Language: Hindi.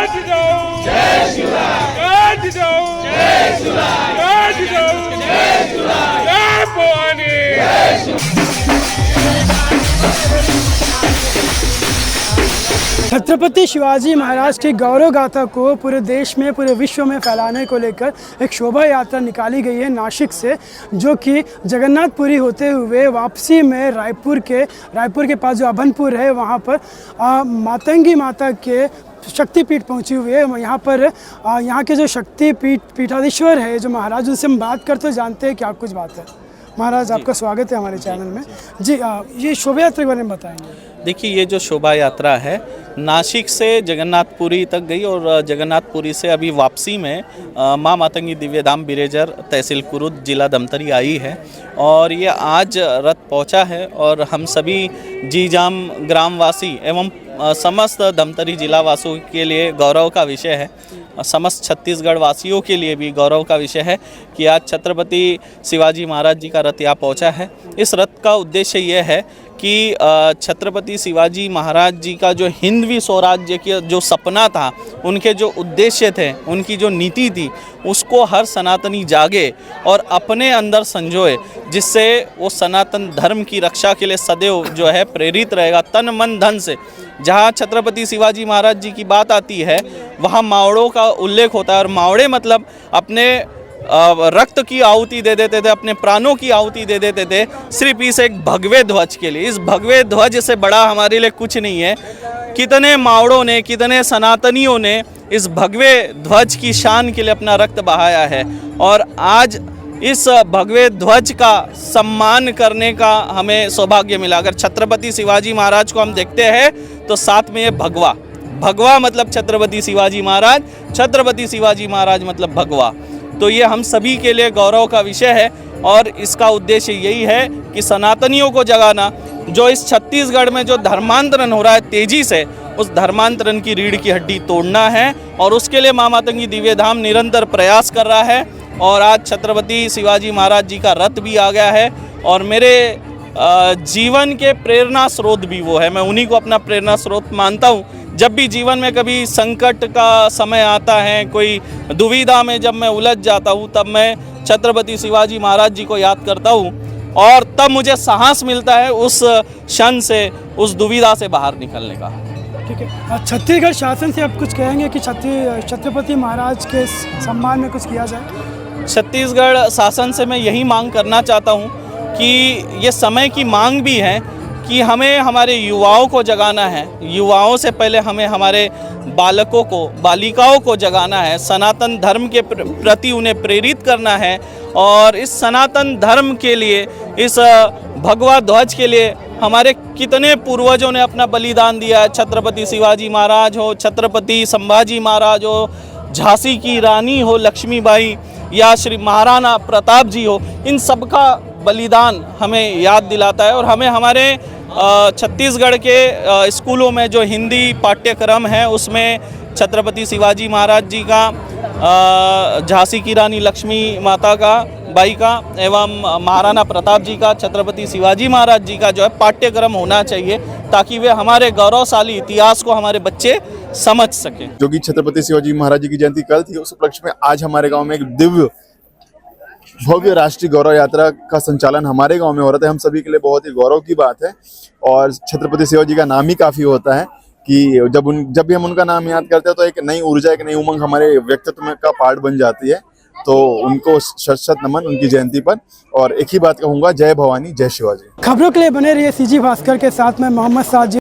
जिजाऊ जय शिवराय, जय जिजाऊ जय शिवराय, जय जिजाऊ जय शिवराय, जय भवानी जय शिवराय। छत्रपति शिवाजी महाराज की गौरव गाथा को पूरे देश में, पूरे विश्व में फैलाने को लेकर एक शोभा यात्रा निकाली गई है नासिक से, जो कि जगन्नाथपुरी होते हुए वापसी में रायपुर के पास जो अभनपुर है वहाँ पर मातंगी माता के शक्तिपीठ पहुंची हुई है। यहाँ पर यहाँ के जो पीठाधीश्वर है जो महाराज, उनसे हम बात करते तो जानते हैं क्या कुछ बात है। महाराज, आपका स्वागत है हमारे चैनल में। जी, ये शोभा यात्रा के बारे में बताएंगे। देखिए, ये जो शोभा यात्रा है नासिक से जगन्नाथपुरी तक गई और जगन्नाथपुरी से अभी वापसी में माँ मातंगी दिव्यधाम बिरेजर तहसील कुरुद जिला धमतरी आई है और ये आज रथ पहुंचा है। और हम सभी जीजाम ग्रामवासी एवं समस्त धमतरी जिला वासियों के लिए गौरव का विषय है, समस्त छत्तीसगढ़ वासियों के लिए भी गौरव का विषय है कि आज छत्रपति शिवाजी महाराज जी का रथ यहाँ पहुँचा है। इस रथ का उद्देश्य ये है कि छत्रपति शिवाजी महाराज जी का जो हिंदवी स्वराज्य का जो सपना था, उनके जो उद्देश्य थे, उनकी जो नीति थी, उसको हर सनातनी जागे और अपने अंदर संजोए, जिससे वो सनातन धर्म की रक्षा के लिए सदैव जो है प्रेरित रहेगा तन मन धन से। जहाँ छत्रपति शिवाजी महाराज जी की बात आती है वहाँ मावड़ों का उल्लेख होता है और मावड़े मतलब अपने रक्त की आहुति दे देते थे, अपने प्राणों की आहुति दे देते थे सिर्फ इस एक भगवे ध्वज के लिए। इस भगवे ध्वज से बड़ा हमारे लिए कुछ नहीं है। कितने मावड़ों ने, कितने सनातनियों ने इस भगवे ध्वज की शान के लिए अपना रक्त बहाया है और आज इस भगवे ध्वज का सम्मान करने का हमें सौभाग्य मिला। अगर छत्रपति शिवाजी महाराज को हम देखते हैं तो साथ में ये भगवा मतलब छत्रपति शिवाजी महाराज, छत्रपति शिवाजी महाराज मतलब भगवा। तो ये हम सभी के लिए गौरव का विषय है और इसका उद्देश्य यही है कि सनातनियों को जगाना। जो इस छत्तीसगढ़ में जो धर्मांतरण हो रहा है तेजी से, उस धर्मांतरण की रीढ़ की हड्डी तोड़ना है और उसके लिए माँ मातंगी दिव्यधाम निरंतर प्रयास कर रहा है। और आज छत्रपति शिवाजी महाराज जी का रथ भी आ गया है और मेरे जीवन के प्रेरणा स्रोत भी वो है। मैं उन्हीं को अपना प्रेरणा स्रोत मानता हूँ। जब भी जीवन में कभी संकट का समय आता है, कोई दुविधा में जब मैं उलझ जाता हूँ, तब मैं छत्रपति शिवाजी महाराज जी को याद करता हूँ और तब मुझे साहस मिलता है उस क्षण से, उस दुविधा से बाहर निकलने का। ठीक है, छत्तीसगढ़ शासन से आप कुछ कहेंगे कि छत्रपति महाराज के सम्मान में कुछ किया जाए? छत्तीसगढ़ शासन से मैं यही मांग करना चाहता हूँ कि ये समय की मांग भी है कि हमें हमारे युवाओं को जगाना है। युवाओं से पहले हमें हमारे बालकों को, बालिकाओं को जगाना है, सनातन धर्म के प्रति उन्हें प्रेरित करना है और इस सनातन धर्म के लिए, इस भगवा ध्वज के लिए हमारे कितने पूर्वजों ने अपना बलिदान दिया है। छत्रपति शिवाजी महाराज हो, छत्रपति संभाजी महाराज हो, झांसी की रानी हो लक्ष्मीबाई या श्री महाराणा प्रताप जी हो, इन सब का बलिदान हमें याद दिलाता है। और हमें हमारे छत्तीसगढ़ के स्कूलों में जो हिंदी पाठ्यक्रम है उसमें छत्रपति शिवाजी महाराज जी का, झांसी की रानी लक्ष्मी माता का बाई का एवं महाराणा प्रताप जी का, छत्रपति शिवाजी महाराज जी का जो है पाठ्यक्रम होना चाहिए ताकि वे हमारे गौरवशाली इतिहास को हमारे बच्चे समझ सकें। जो कि छत्रपति शिवाजी महाराज जी की जयंती कल थी, उस उपलक्ष्य में आज हमारे गांव में एक दिव्य भव्य राष्ट्रीय गौरव यात्रा का संचालन हमारे गांव में हो रहा था। हम सभी के लिए बहुत ही गौरव की बात है और छत्रपति शिवाजी का नाम ही काफी होता है कि जब भी हम उनका नाम याद करते हैं तो एक नई ऊर्जा, एक नई उमंग हमारे व्यक्तित्व में का पार्ट बन जाती है। तो उनको शत नमन उनकी जयंती पर। और एक ही बात कहूंगा, जय भवानी जय शिवाजी। खबरों के लिए बने रहिए सीजी भास्कर के साथ में मोहम्मद साजिद।